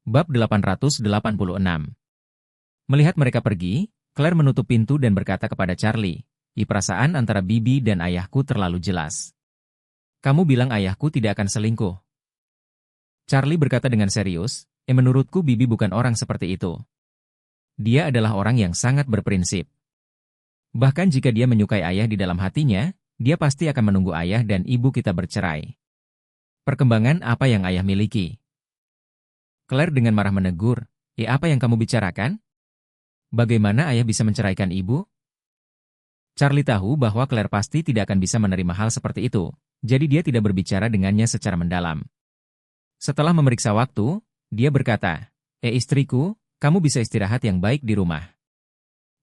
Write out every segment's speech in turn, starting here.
Bab 886. Melihat mereka pergi, Claire menutup pintu dan berkata kepada Charlie, perasaan antara Bibi dan ayahku terlalu jelas. Kamu bilang ayahku tidak akan selingkuh. Charlie berkata dengan serius, menurutku Bibi bukan orang seperti itu. Dia adalah orang yang sangat berprinsip. Bahkan jika dia menyukai ayah di dalam hatinya, dia pasti akan menunggu ayah dan ibu kita bercerai. Perkembangan apa yang ayah miliki? Claire dengan marah menegur, apa yang kamu bicarakan? Bagaimana ayah bisa menceraikan ibu? Charlie tahu bahwa Claire pasti tidak akan bisa menerima hal seperti itu, jadi dia tidak berbicara dengannya secara mendalam. Setelah memeriksa waktu, dia berkata, istriku, kamu bisa istirahat yang baik di rumah.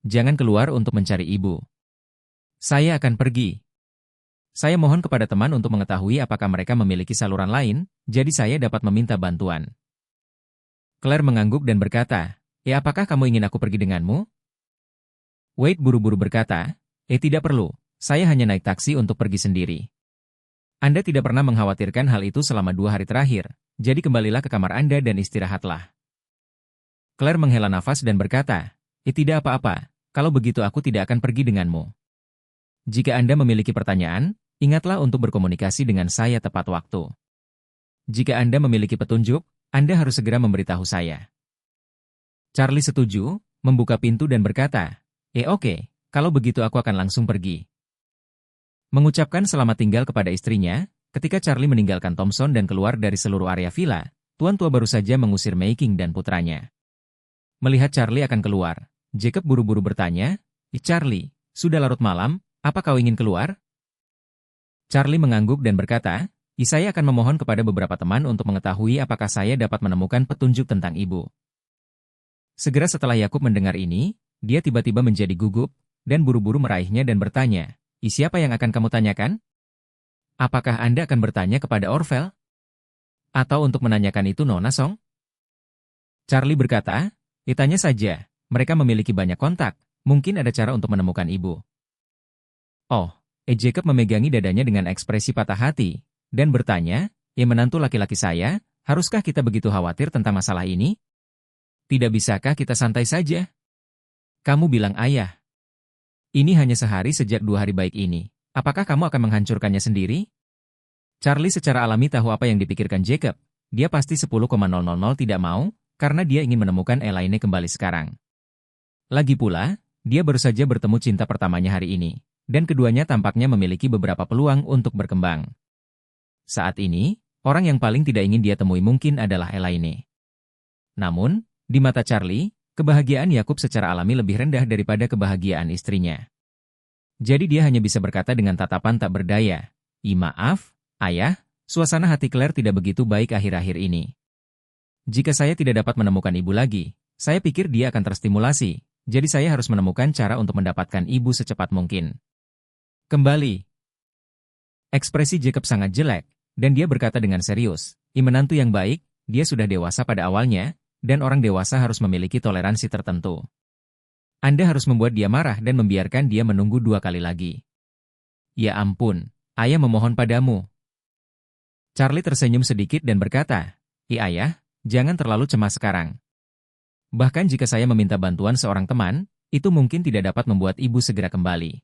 Jangan keluar untuk mencari ibu. Saya akan pergi. Saya mohon kepada teman untuk mengetahui apakah mereka memiliki saluran lain, jadi saya dapat meminta bantuan. Claire mengangguk dan berkata, apakah kamu ingin aku pergi denganmu? Wade buru-buru berkata, tidak perlu, saya hanya naik taksi untuk pergi sendiri. Anda tidak pernah mengkhawatirkan hal itu selama 2 hari terakhir, jadi kembalilah ke kamar Anda dan istirahatlah. Claire menghela nafas dan berkata, tidak apa-apa, kalau begitu aku tidak akan pergi denganmu. Jika Anda memiliki pertanyaan, ingatlah untuk berkomunikasi dengan saya tepat waktu. Jika Anda memiliki petunjuk, Anda harus segera memberitahu saya. Charlie setuju, membuka pintu dan berkata, oke, kalau begitu aku akan langsung pergi. Mengucapkan selamat tinggal kepada istrinya, ketika Charlie meninggalkan Thompson dan keluar dari seluruh area villa, tuan tua baru saja mengusir Making dan putranya. Melihat Charlie akan keluar, Jacob buru-buru bertanya, Charlie, sudah larut malam, apa kau ingin keluar? Charlie mengangguk dan berkata, saya akan memohon kepada beberapa teman untuk mengetahui apakah saya dapat menemukan petunjuk tentang ibu. Segera setelah Yakub mendengar ini, dia tiba-tiba menjadi gugup, dan buru-buru meraihnya dan bertanya, siapa yang akan kamu tanyakan? Apakah Anda akan bertanya kepada Orvel? Atau untuk menanyakan itu Nona Song? Charlie berkata, tanya saja, mereka memiliki banyak kontak, mungkin ada cara untuk menemukan ibu. Oh, Jacob memegangi dadanya dengan ekspresi patah hati, dan bertanya, menantu laki-laki saya, haruskah kita begitu khawatir tentang masalah ini? Tidak bisakah kita santai saja? Kamu bilang ayah. Ini hanya sehari sejak 2 hari baik ini. Apakah kamu akan menghancurkannya sendiri? Charlie secara alami tahu apa yang dipikirkan Jacob. Dia pasti 10,000 tidak mau, karena dia ingin menemukan Elaine kembali sekarang. Lagi pula, dia baru saja bertemu cinta pertamanya hari ini, dan keduanya tampaknya memiliki beberapa peluang untuk berkembang. Saat ini, orang yang paling tidak ingin dia temui mungkin adalah Elaine. Namun, di mata Charlie, kebahagiaan Yakub secara alami lebih rendah daripada kebahagiaan istrinya. Jadi dia hanya bisa berkata dengan tatapan tak berdaya, maaf, ayah, suasana hati Claire tidak begitu baik akhir-akhir ini. Jika saya tidak dapat menemukan ibu lagi, saya pikir dia akan terstimulasi, jadi saya harus menemukan cara untuk mendapatkan ibu secepat mungkin. Kembali. Ekspresi Jacob sangat jelek, dan dia berkata dengan serius, menantu yang baik, dia sudah dewasa pada awalnya, dan orang dewasa harus memiliki toleransi tertentu. Anda harus membuat dia marah dan membiarkan dia menunggu 2 kali lagi. Ya ampun, ayah memohon padamu. Charlie tersenyum sedikit dan berkata, ayah, jangan terlalu cemas sekarang. Bahkan jika saya meminta bantuan seorang teman, itu mungkin tidak dapat membuat ibu segera kembali.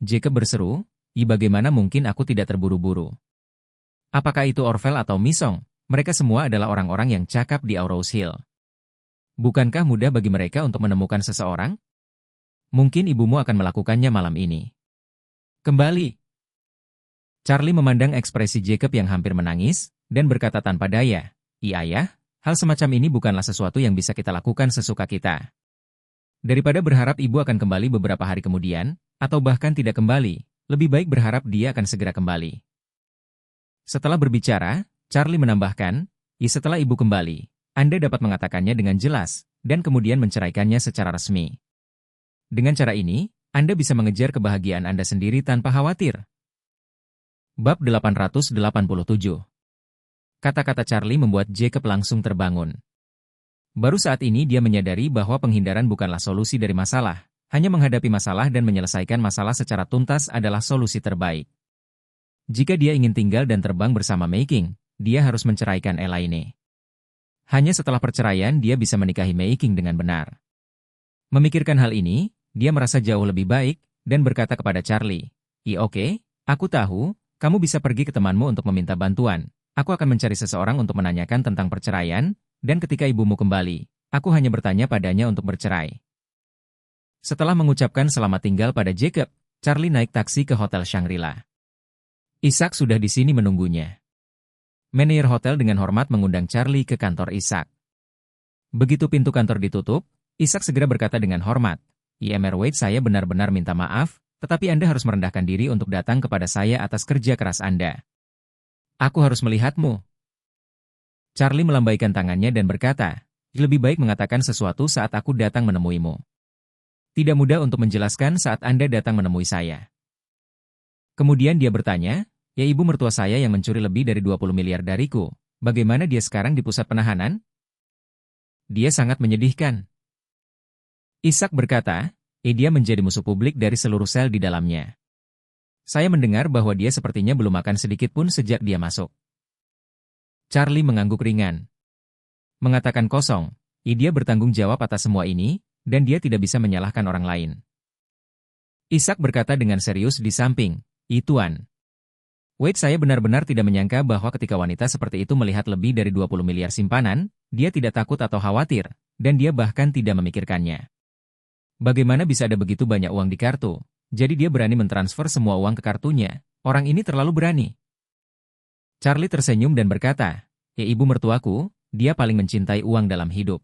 Jacob berseru, bagaimana mungkin aku tidak terburu-buru? Apakah itu Orvel atau Misong? Mereka semua adalah orang-orang yang cakap di Aurous Hill. Bukankah mudah bagi mereka untuk menemukan seseorang? Mungkin ibumu akan melakukannya malam ini. Kembali. Charlie memandang ekspresi Jacob yang hampir menangis, dan berkata tanpa daya, ayah, hal semacam ini bukanlah sesuatu yang bisa kita lakukan sesuka kita. Daripada berharap ibu akan kembali beberapa hari kemudian, atau bahkan tidak kembali, lebih baik berharap dia akan segera kembali. Setelah berbicara, Charlie menambahkan, setelah ibu kembali, Anda dapat mengatakannya dengan jelas, dan kemudian menceraikannya secara resmi. Dengan cara ini, Anda bisa mengejar kebahagiaan Anda sendiri tanpa khawatir. Bab 887. Kata-kata Charlie membuat Jacob langsung terbangun. Baru saat ini dia menyadari bahwa penghindaran bukanlah solusi dari masalah, hanya menghadapi masalah dan menyelesaikan masalah secara tuntas adalah solusi terbaik. Jika dia ingin tinggal dan terbang bersama Making, dia harus menceraikan Elaine. Hanya setelah perceraian dia bisa menikahi Mei Qing dengan benar. Memikirkan hal ini, dia merasa jauh lebih baik, dan berkata kepada Charlie, Oke, aku tahu, kamu bisa pergi ke temanmu untuk meminta bantuan. Aku akan mencari seseorang untuk menanyakan tentang perceraian, dan ketika ibumu kembali, aku hanya bertanya padanya untuk bercerai. Setelah mengucapkan selamat tinggal pada Jacob, Charlie naik taksi ke Hotel Shangri-La. Ishak sudah di sini menunggunya. Manajer hotel dengan hormat mengundang Charlie ke kantor Ishak. Begitu pintu kantor ditutup, Ishak segera berkata dengan hormat, Mr. Wade, saya benar-benar minta maaf, tetapi Anda harus merendahkan diri untuk datang kepada saya atas kerja keras Anda. Aku harus melihatmu. Charlie melambaikan tangannya dan berkata, lebih baik mengatakan sesuatu saat aku datang menemuimu. Tidak mudah untuk menjelaskan saat Anda datang menemui saya. Kemudian dia bertanya, ibu mertua saya yang mencuri lebih dari 20 miliar dariku, bagaimana dia sekarang di pusat penahanan? Dia sangat menyedihkan. Ishak berkata, dia menjadi musuh publik dari seluruh sel di dalamnya. Saya mendengar bahwa dia sepertinya belum makan sedikit pun sejak dia masuk. Charlie mengangguk ringan. Mengatakan kosong, dia bertanggung jawab atas semua ini, dan dia tidak bisa menyalahkan orang lain. Ishak berkata dengan serius di samping, Tuan. Wade, saya benar-benar tidak menyangka bahwa ketika wanita seperti itu melihat lebih dari 20 miliar simpanan, dia tidak takut atau khawatir, dan dia bahkan tidak memikirkannya. Bagaimana bisa ada begitu banyak uang di kartu? Jadi dia berani mentransfer semua uang ke kartunya. Orang ini terlalu berani. Charlie tersenyum dan berkata, ibu mertuaku, dia paling mencintai uang dalam hidup.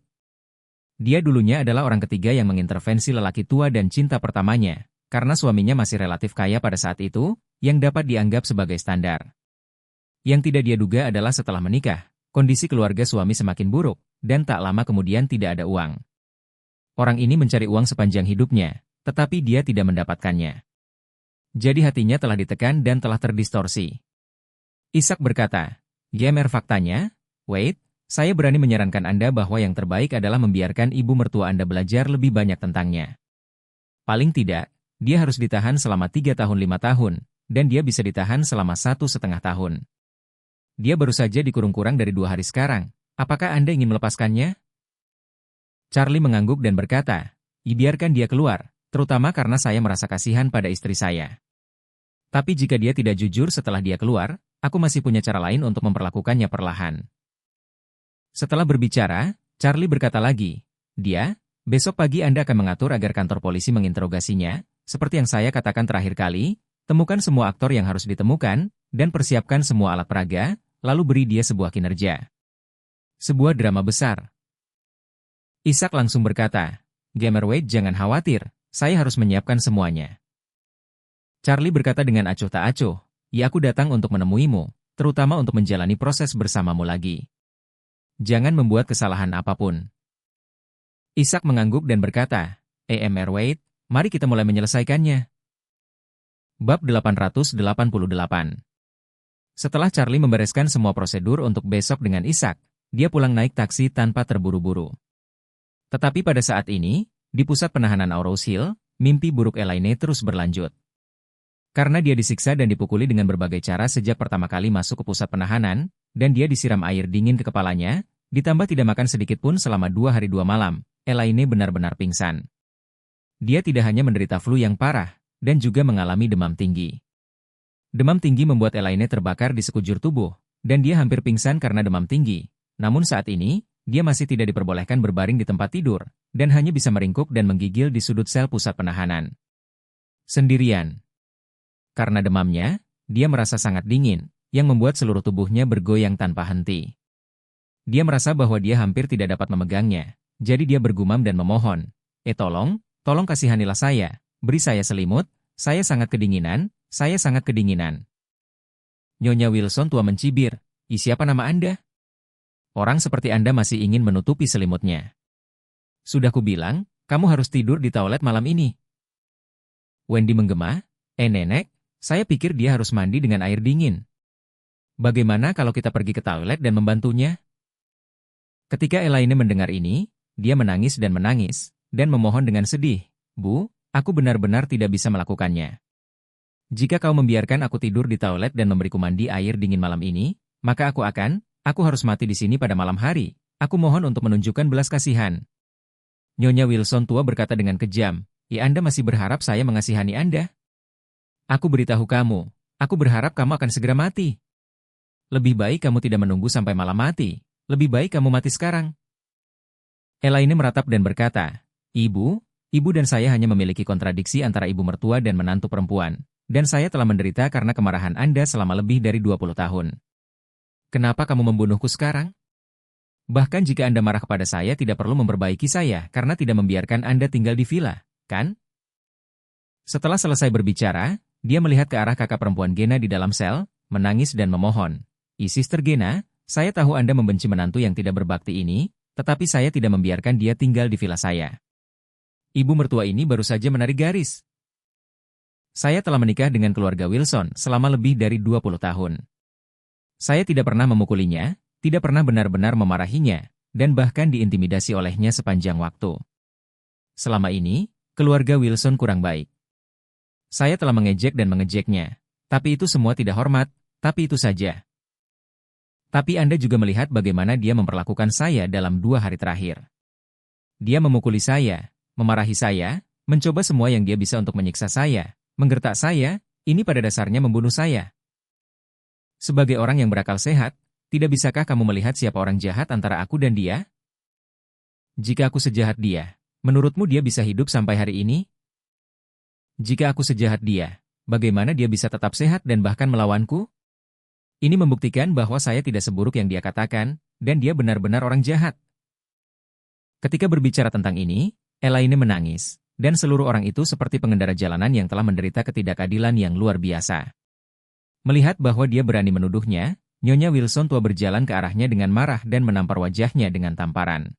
Dia dulunya adalah orang ketiga yang mengintervensi lelaki tua dan cinta pertamanya, karena suaminya masih relatif kaya pada saat itu, yang dapat dianggap sebagai standar. Yang tidak dia duga adalah setelah menikah, kondisi keluarga suami semakin buruk, dan tak lama kemudian tidak ada uang. Orang ini mencari uang sepanjang hidupnya, tetapi dia tidak mendapatkannya. Jadi hatinya telah ditekan dan telah terdistorsi. Ishak berkata, Mr. faktanya, Wade, saya berani menyarankan Anda bahwa yang terbaik adalah membiarkan ibu mertua Anda belajar lebih banyak tentangnya. Paling tidak, dia harus ditahan selama 3 tahun 5 tahun, dan dia bisa ditahan selama 1,5 tahun. Dia baru saja dikurung kurang dari 2 hari sekarang. Apakah Anda ingin melepaskannya? Charlie mengangguk dan berkata, biarkan dia keluar, terutama karena saya merasa kasihan pada istri saya. Tapi jika dia tidak jujur setelah dia keluar, aku masih punya cara lain untuk memperlakukannya perlahan. Setelah berbicara, Charlie berkata lagi, besok pagi Anda akan mengatur agar kantor polisi menginterogasinya, seperti yang saya katakan terakhir kali, temukan semua aktor yang harus ditemukan, dan persiapkan semua alat peraga, lalu beri dia sebuah kinerja. Sebuah drama besar. Ishak langsung berkata, Mr. Wade, jangan khawatir, saya harus menyiapkan semuanya. Charlie berkata dengan acuh tak acuh, aku datang untuk menemuimu, terutama untuk menjalani proses bersamamu lagi. Jangan membuat kesalahan apapun. Ishak mengangguk dan berkata, Mr. Wade, mari kita mulai menyelesaikannya. Bab 888. Setelah Charlie membereskan semua prosedur untuk besok dengan Ishak, dia pulang naik taksi tanpa terburu-buru. Tetapi pada saat ini, di pusat penahanan Aurous Hill, mimpi buruk Elaine terus berlanjut. Karena dia disiksa dan dipukuli dengan berbagai cara sejak pertama kali masuk ke pusat penahanan, dan dia disiram air dingin ke kepalanya, ditambah tidak makan sedikit pun selama 2 hari 2 malam, Elaine benar-benar pingsan. Dia tidak hanya menderita flu yang parah, dan juga mengalami demam tinggi. Demam tinggi membuat Elaine terbakar di sekujur tubuh, dan dia hampir pingsan karena demam tinggi. Namun saat ini, dia masih tidak diperbolehkan berbaring di tempat tidur, dan hanya bisa meringkuk dan menggigil di sudut sel pusat penahanan. Sendirian. Karena demamnya, dia merasa sangat dingin, yang membuat seluruh tubuhnya bergoyang tanpa henti. Dia merasa bahwa dia hampir tidak dapat memegangnya, jadi dia bergumam dan memohon, tolong kasihanilah saya, beri saya selimut, saya sangat kedinginan, saya sangat kedinginan. Nyonya Wilson tua mencibir, siapa nama Anda? Orang seperti Anda masih ingin menutupi selimutnya. Sudah kubilang, kamu harus tidur di toilet malam ini. Wendy menggema, nenek, saya pikir dia harus mandi dengan air dingin. Bagaimana kalau kita pergi ke toilet dan membantunya? Ketika Elaine mendengar ini, dia menangis, dan memohon dengan sedih, Bu, aku benar-benar tidak bisa melakukannya. Jika kau membiarkan aku tidur di toilet dan memberiku mandi air dingin malam ini, maka aku harus mati di sini pada malam hari, Aku mohon untuk menunjukkan belas kasihan. Nyonya Wilson tua berkata dengan kejam, Anda masih berharap saya mengasihani Anda? Aku beritahu kamu, aku berharap kamu akan segera mati. Lebih baik kamu tidak menunggu sampai malam mati. Lebih baik kamu mati sekarang. Elaine meratap dan berkata, Ibu dan saya hanya memiliki kontradiksi antara ibu mertua dan menantu perempuan. Dan saya telah menderita karena kemarahan Anda selama lebih dari 20 tahun. Kenapa kamu membunuhku sekarang? Bahkan jika Anda marah kepada saya tidak perlu memperbaiki saya karena tidak membiarkan Anda tinggal di villa, kan? Setelah selesai berbicara, dia melihat ke arah kakak perempuan Gena di dalam sel, menangis dan memohon. Sister Gena, saya tahu Anda membenci menantu yang tidak berbakti ini, tetapi saya tidak membiarkan dia tinggal di villa saya. Ibu mertua ini baru saja menarik garis. Saya telah menikah dengan keluarga Wilson selama lebih dari 20 tahun. Saya tidak pernah memukulinya, tidak pernah benar-benar memarahinya, dan bahkan diintimidasi olehnya sepanjang waktu. Selama ini, keluarga Wilson kurang baik. Saya telah mengejek dan mengejeknya, tapi itu semua tidak hormat, tapi itu saja. Tapi Anda juga melihat bagaimana dia memperlakukan saya dalam 2 hari terakhir. Dia memukuli saya, memarahi saya, mencoba semua yang dia bisa untuk menyiksa saya, menggertak saya, ini pada dasarnya membunuh saya. Sebagai orang yang berakal sehat, tidak bisakah kamu melihat siapa orang jahat antara aku dan dia? Jika aku sejahat dia, menurutmu dia bisa hidup sampai hari ini? Jika aku sejahat dia, bagaimana dia bisa tetap sehat dan bahkan melawanku? Ini membuktikan bahwa saya tidak seburuk yang dia katakan, dan dia benar-benar orang jahat. Ketika berbicara tentang ini, Elaine menangis, dan seluruh orang itu seperti pengendara jalanan yang telah menderita ketidakadilan yang luar biasa. Melihat bahwa dia berani menuduhnya, Nyonya Wilson tua berjalan ke arahnya dengan marah dan menampar wajahnya dengan tamparan.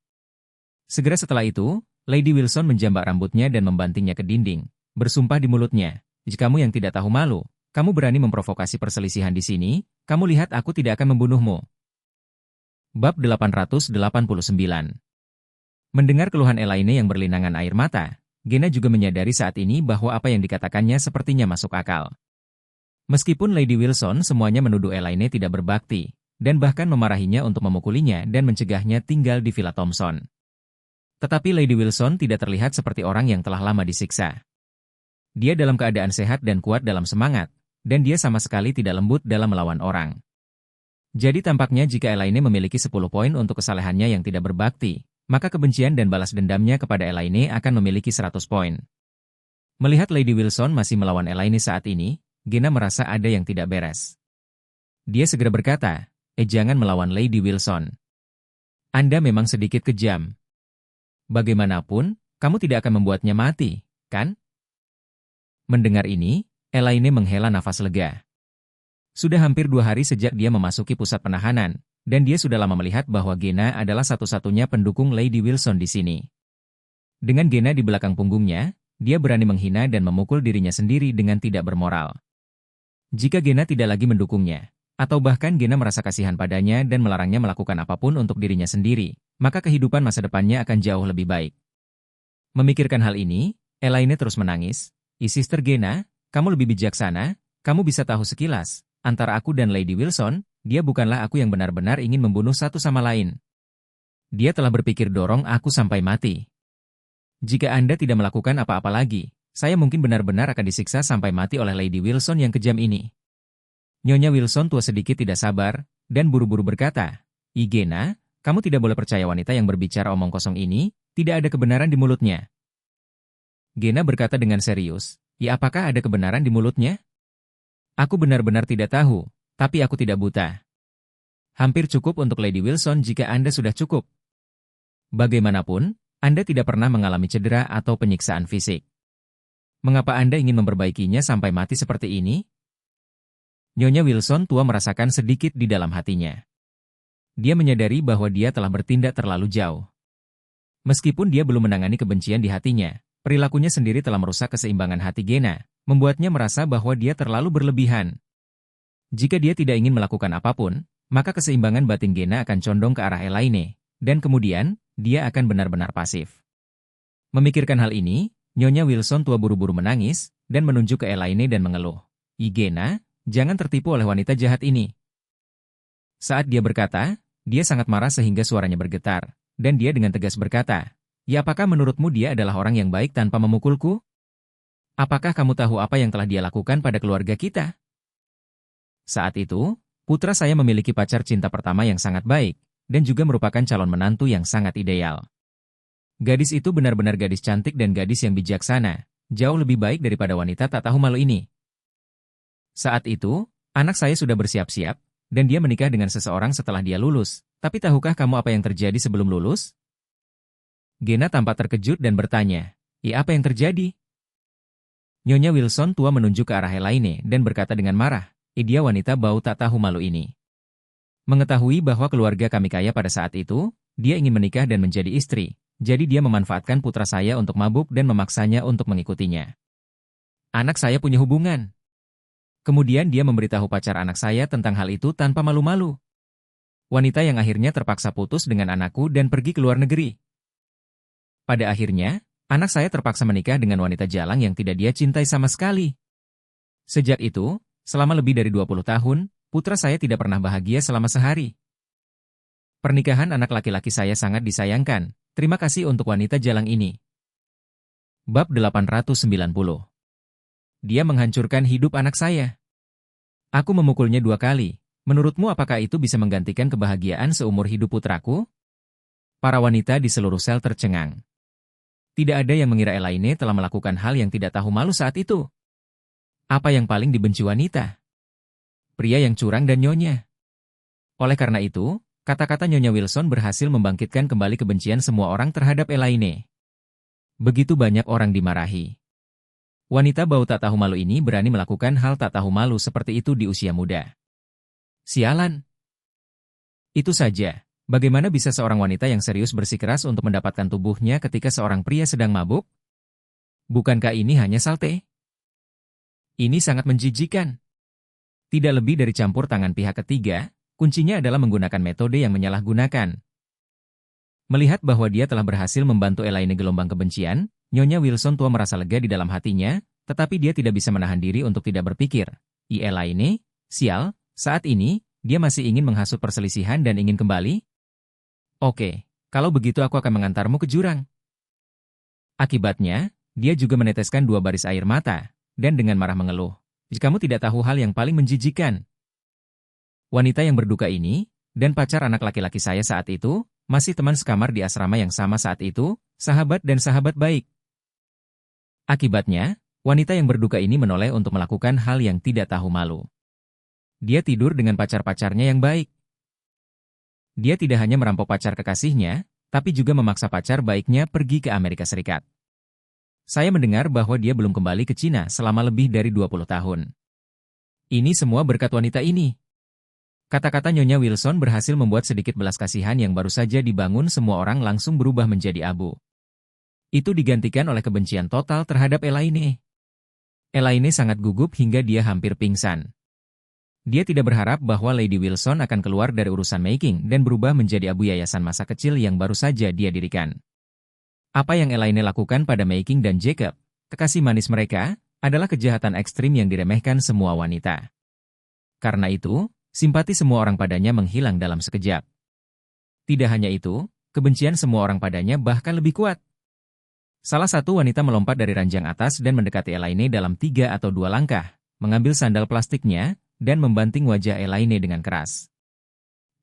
Segera setelah itu, Lady Wilson menjambak rambutnya dan membantingnya ke dinding, bersumpah di mulutnya, jika kamu yang tidak tahu malu, kamu berani memprovokasi perselisihan di sini, kamu lihat aku tidak akan membunuhmu. Bab 889. Mendengar keluhan Elaine yang berlinangan air mata, Gena juga menyadari saat ini bahwa apa yang dikatakannya sepertinya masuk akal. Meskipun Lady Wilson semuanya menuduh Elaine tidak berbakti, dan bahkan memarahinya untuk memukulinya dan mencegahnya tinggal di Villa Thompson. Tetapi Lady Wilson tidak terlihat seperti orang yang telah lama disiksa. Dia dalam keadaan sehat dan kuat dalam semangat, dan dia sama sekali tidak lembut dalam melawan orang. Jadi tampaknya jika Elaine memiliki 10 poin untuk kesalehannya yang tidak berbakti, maka kebencian dan balas dendamnya kepada Elaine akan memiliki 100 poin. Melihat Lady Wilson masih melawan Elaine saat ini, Gena merasa ada yang tidak beres. Dia segera berkata, jangan melawan Lady Wilson. Anda memang sedikit kejam. Bagaimanapun, kamu tidak akan membuatnya mati, kan? Mendengar ini, Elaine menghela nafas lega. Sudah hampir 2 hari sejak dia memasuki pusat penahanan, dan dia sudah lama melihat bahwa Gena adalah satu-satunya pendukung Lady Wilson di sini. Dengan Gena di belakang punggungnya, dia berani menghina dan memukul dirinya sendiri dengan tidak bermoral. Jika Gena tidak lagi mendukungnya, atau bahkan Gena merasa kasihan padanya dan melarangnya melakukan apapun untuk dirinya sendiri, maka kehidupan masa depannya akan jauh lebih baik. Memikirkan hal ini, Elaine terus menangis. Sister Gena, kamu lebih bijaksana, kamu bisa tahu sekilas, antara aku dan Lady Wilson, dia bukanlah aku yang benar-benar ingin membunuh satu sama lain. Dia telah berpikir dorong aku sampai mati. Jika Anda tidak melakukan apa-apa lagi, saya mungkin benar-benar akan disiksa sampai mati oleh Lady Wilson yang kejam ini. Nyonya Wilson tua sedikit tidak sabar, dan buru-buru berkata, Gena, kamu tidak boleh percaya wanita yang berbicara omong kosong ini, tidak ada kebenaran di mulutnya. Gena berkata dengan serius, apakah ada kebenaran di mulutnya? Aku benar-benar tidak tahu. Tapi aku tidak buta. Hampir cukup untuk Lady Wilson jika Anda sudah cukup. Bagaimanapun, Anda tidak pernah mengalami cedera atau penyiksaan fisik. Mengapa Anda ingin memperbaikinya sampai mati seperti ini? Nyonya Wilson tua merasakan sedikit di dalam hatinya. Dia menyadari bahwa dia telah bertindak terlalu jauh. Meskipun dia belum menangani kebencian di hatinya, perilakunya sendiri telah merusak keseimbangan hati Gena, membuatnya merasa bahwa dia terlalu berlebihan. Jika dia tidak ingin melakukan apapun, maka keseimbangan batin Gena akan condong ke arah Elaine, dan kemudian, dia akan benar-benar pasif. Memikirkan hal ini, Nyonya Wilson tua buru-buru menangis, dan menunjuk ke Elaine dan mengeluh. Gena, jangan tertipu oleh wanita jahat ini. Saat dia berkata, Dia sangat marah sehingga suaranya bergetar, dan dia dengan tegas berkata, "Ya, apakah menurutmu dia adalah orang yang baik tanpa memukulku? Apakah kamu tahu apa yang telah dia lakukan pada keluarga kita?" Saat itu, putra saya memiliki pacar cinta pertama yang sangat baik, dan juga merupakan calon menantu yang sangat ideal. Gadis itu benar-benar gadis cantik dan gadis yang bijaksana, jauh lebih baik daripada wanita tak tahu malu ini. Saat itu, anak saya sudah bersiap-siap, dan dia menikah dengan seseorang setelah dia lulus. Tapi tahukah kamu apa yang terjadi sebelum lulus? Gena tampak terkejut dan bertanya, apa yang terjadi?" Nyonya Wilson tua menunjuk ke arah Elaine dan berkata dengan marah, "Dia wanita bau tak tahu malu ini. Mengetahui bahwa keluarga kami kaya pada saat itu, dia ingin menikah dan menjadi istri, jadi dia memanfaatkan putra saya untuk mabuk dan memaksanya untuk mengikutinya. Anak saya punya hubungan. Kemudian dia memberitahu pacar anak saya tentang hal itu tanpa malu-malu. Wanita yang akhirnya terpaksa putus dengan anakku dan pergi ke luar negeri. Pada akhirnya, anak saya terpaksa menikah dengan wanita jalang yang tidak dia cintai sama sekali. Sejak itu, selama lebih dari 20 tahun, putra saya tidak pernah bahagia selama sehari. Pernikahan anak laki-laki saya sangat disayangkan. Terima kasih untuk wanita jalang ini." Bab 890. Dia menghancurkan hidup anak saya. Aku memukulnya 2 kali. Menurutmu apakah itu bisa menggantikan kebahagiaan seumur hidup putraku? Para wanita di seluruh sel tercengang. Tidak ada yang mengira Elaine telah melakukan hal yang tidak tahu malu saat itu. Apa yang paling dibenci wanita? Pria yang curang dan nyonya. Oleh karena itu, kata-kata Nyonya Wilson berhasil membangkitkan kembali kebencian semua orang terhadap Elaine. Begitu banyak orang dimarahi. Wanita bau tak tahu malu ini berani melakukan hal tak tahu malu seperti itu di usia muda. Sialan. Itu saja, bagaimana bisa seorang wanita yang serius bersikeras untuk mendapatkan tubuhnya ketika seorang pria sedang mabuk? Bukankah ini hanya salte? Ini sangat menjijikan. Tidak lebih dari campur tangan pihak ketiga, kuncinya adalah menggunakan metode yang menyalahgunakan. Melihat bahwa dia telah berhasil membantu Elaine gelombang kebencian, Nyonya Wilson tua merasa lega di dalam hatinya, tetapi dia tidak bisa menahan diri untuk tidak berpikir, Elaine, sial, saat ini, dia masih ingin menghasut perselisihan dan ingin kembali? Oke, kalau begitu aku akan mengantarmu ke jurang. Akibatnya, dia juga meneteskan 2 baris air mata, dan dengan marah mengeluh, "Kamu tidak tahu hal yang paling menjijikan." Wanita yang berduka ini, dan pacar anak laki-laki saya saat itu, masih teman sekamar di asrama yang sama saat itu, sahabat dan sahabat baik. Akibatnya, wanita yang berduka ini menoleh untuk melakukan hal yang tidak tahu malu. Dia tidur dengan pacar-pacarnya yang baik. Dia tidak hanya merampok pacar kekasihnya, tapi juga memaksa pacar baiknya pergi ke Amerika Serikat. Saya mendengar bahwa dia belum kembali ke Cina selama lebih dari 20 tahun. Ini semua berkat wanita ini. Kata-kata Nyonya Wilson berhasil membuat sedikit belas kasihan yang baru saja dibangun semua orang langsung berubah menjadi abu. Itu digantikan oleh kebencian total terhadap Elaine. Elaine sangat gugup hingga dia hampir pingsan. Dia tidak berharap bahwa Lady Wilson akan keluar dari urusan making dan berubah menjadi abu yayasan masa kecil yang baru saja dia dirikan. Apa yang Elaine lakukan pada Making dan Jacob, kekasih manis mereka, adalah kejahatan ekstrim yang diremehkan semua wanita. Karena itu, simpati semua orang padanya menghilang dalam sekejap. Tidak hanya itu, kebencian semua orang padanya bahkan lebih kuat. Salah satu wanita melompat dari ranjang atas dan mendekati Elaine dalam 3 atau 2 langkah, mengambil sandal plastiknya, dan membanting wajah Elaine dengan keras.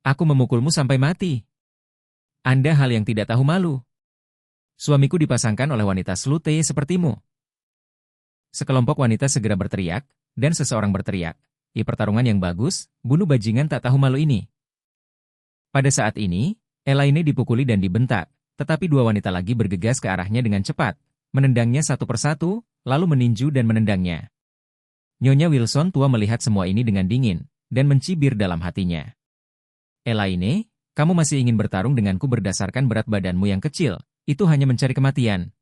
"Aku memukulmu sampai mati. Anda hal yang tidak tahu malu. Suamiku dipasangkan oleh wanita slute sepertimu." Sekelompok wanita segera berteriak, dan seseorang berteriak, pertarungan yang bagus, bunuh bajingan tak tahu malu ini." Pada saat ini, Elaine dipukuli dan dibentak, tetapi 2 wanita lagi bergegas ke arahnya dengan cepat, menendangnya satu persatu, lalu meninju dan menendangnya. Nyonya Wilson tua melihat semua ini dengan dingin, dan mencibir dalam hatinya. "Elaine, kamu masih ingin bertarung denganku berdasarkan berat badanmu yang kecil, itu hanya mencari kematian."